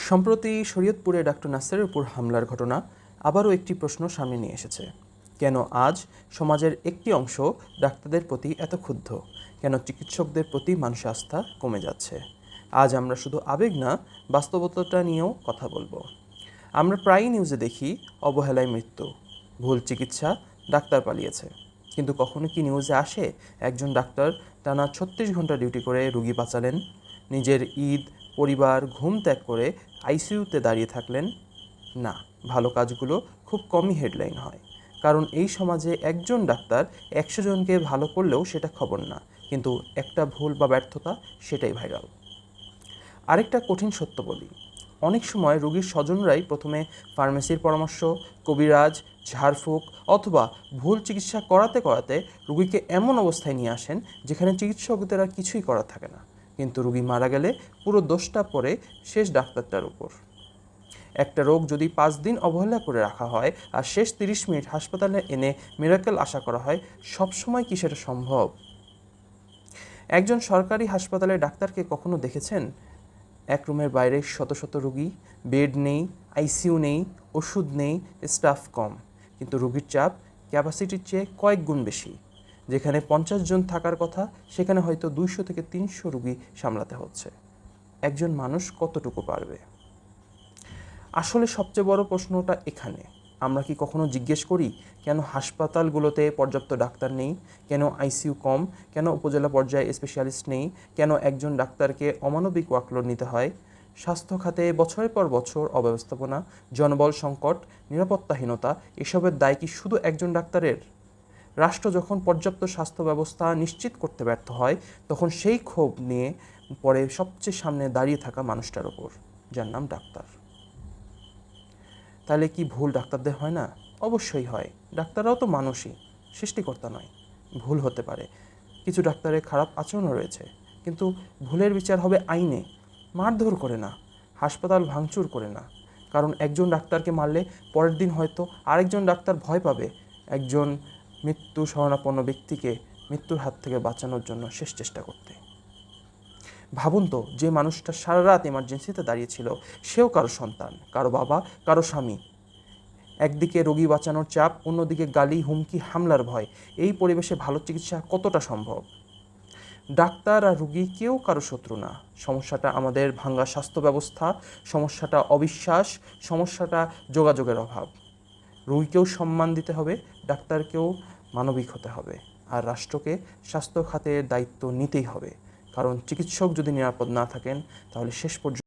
সম্প্রতি শরীয়তপুরে ডাক্তার নাসেরের উপর হামলার ঘটনা আবারও একটি প্রশ্ন সামনে নিয়ে এসেছে। কেন আজ সমাজের একটি অংশ ডাক্তারদের প্রতি এত ক্ষুব্ধ? কেন চিকিৎসকদের প্রতি মানুষের আস্থা কমে যাচ্ছে? আজ আমরা শুধু আবেগ না, বাস্তবতাটা নিয়েও কথা বলবো। আমরা প্রায়ই নিউজে দেখি অবহেলায় মৃত্যু, ভুল চিকিৎসা, ডাক্তার পালিয়েছে। কিন্তু কখনো কি নিউজে আসে একজন ডাক্তার টানা 36 ঘন্টা ডিউটি করে রুগী বাঁচালেন, নিজের ঈদ, পরিবার, ঘুম ত্যাগ করে আইসিইউতে দাঁড়িয়ে থাকলেন? না, ভালো কাজগুলো খুব কমই হেডলাইন হয়। কারণ এই সমাজে একজন ডাক্তার 100 জনকে ভালো করলেও সেটা খবর না, কিন্তু একটা ভুল বা ব্যর্থতা সেটাই ভাইরাল। আরেকটা কঠিন সত্য বলি, অনেক সময় রোগীর স্বজনরাই প্রথমে ফার্মেসির পরামর্শ, কবিরাজ, ঝাড়ফুঁক অথবা ভুল চিকিৎসা করাতে করাতে রোগীকে এমন অবস্থায় নিয়ে আসেন যেখানে চিকিৎসকদের আর কিছুই করার থাকে না। কিন্তু রোগী মারা গেলে পুরো দোষটা পড়ে শেষ ডাক্তারটার উপর। একটা রোগ যদি 5 দিন অবহেলা করে রাখা হয় আর শেষ 30 মিনিট হাসপাতালে এনে মিরাকেল আশা করা হয়, সবসময় কি সেটা সম্ভব? একজন সরকারি হাসপাতালের ডাক্তারকে কখনো দেখেছেন? এক রুমের বাইরে শত শত রোগী, বেড নেই, আইসিইউ নেই, ওষুধ নেই, স্টাফ কম, কিন্তু রোগীর চাপ ক্যাপাসিটির চেয়ে কয়েক গুণ বেশি। যেখানে 50 জন থাকার কথা সেখানে হয়তো 200 থেকে 300 রোগী সামলাতে হচ্ছে। একজন মানুষ কতটুকু পারবে? আসলে সবচেয়ে বড় প্রশ্নটা এখানে। আমরা কি কখনো জিজ্ঞেস করি কেন হাসপাতালগুলোতে পর্যাপ্ত ডাক্তার নেই, কেন আইসিইউ কম, কেন উপজেলা পর্যায়ে স্পেশালিস্ট নেই, কেন একজন ডাক্তারকে অমানবিক ওয়ার্কলোড নিতে হয়? স্বাস্থ্য খাতে বছরের পর বছর অব্যবস্থাপনা, জনবল সংকট, নিরাপত্তাহীনতা, এসবের দায় কি শুধু একজন ডাক্তারের? রাষ্ট্র যখন পর্যাপ্ত স্বাস্থ্য ব্যবস্থা নিশ্চিত করতে ব্যর্থ হয়, তখন সেই ক্ষোভ নিয়ে পরে সবচেয়ে সামনে দাঁড়িয়ে থাকা মানুষটার ওপর, যার নাম ডাক্তার। তাহলে কি ভুল ডাক্তারদের হয় না? অবশ্যই হয়। ডাক্তাররাও তো মানুষই, সৃষ্টিকর্তা নয়। ভুল হতে পারে, কিছু ডাক্তারের খারাপ আচরণও রয়েছে, কিন্তু ভুলের বিচার হবে আইনে, মারধর করে না, হাসপাতাল ভাঙচুর করে না। কারণ একজন ডাক্তারকে মারলে পরের দিন হয়তো আরেকজন ডাক্তার ভয় পাবে একজন মৃত্যু শরণাপন্ন ব্যক্তিকে মৃত্যুর হাত থেকে বাঁচানোর জন্য শেষ চেষ্টা করতে। ভাবুন তো, যে মানুষটা সারা রাত এমার্জেন্সিতে দাঁড়িয়েছিল, সেও কারো সন্তান, কারো বাবা, কারো স্বামী। একদিকে রোগী বাঁচানোর চাপ, অন্যদিকে গালি, হুমকি, হামলার ভয়। এই পরিবেশে ভালো চিকিৎসা কতটা সম্ভব? ডাক্তার আর রোগী কেউ কারো শত্রু না। সমস্যাটা আমাদের ভাঙ্গা স্বাস্থ্য ব্যবস্থা, সমস্যাটা অবিশ্বাস, সমস্যাটা যোগাযোগের অভাব। রোগীকেও সম্মান দিতে হবে, ডাক্তারকেও মানবিক হতে হবে, আর রাষ্ট্রকে স্বাস্থ্য খাতের দায়িত্ব নিতেই হবে। কারণ চিকিৎসক যদি নিরাপদ না থাকেন, তাহলে শেষ পর্যন্ত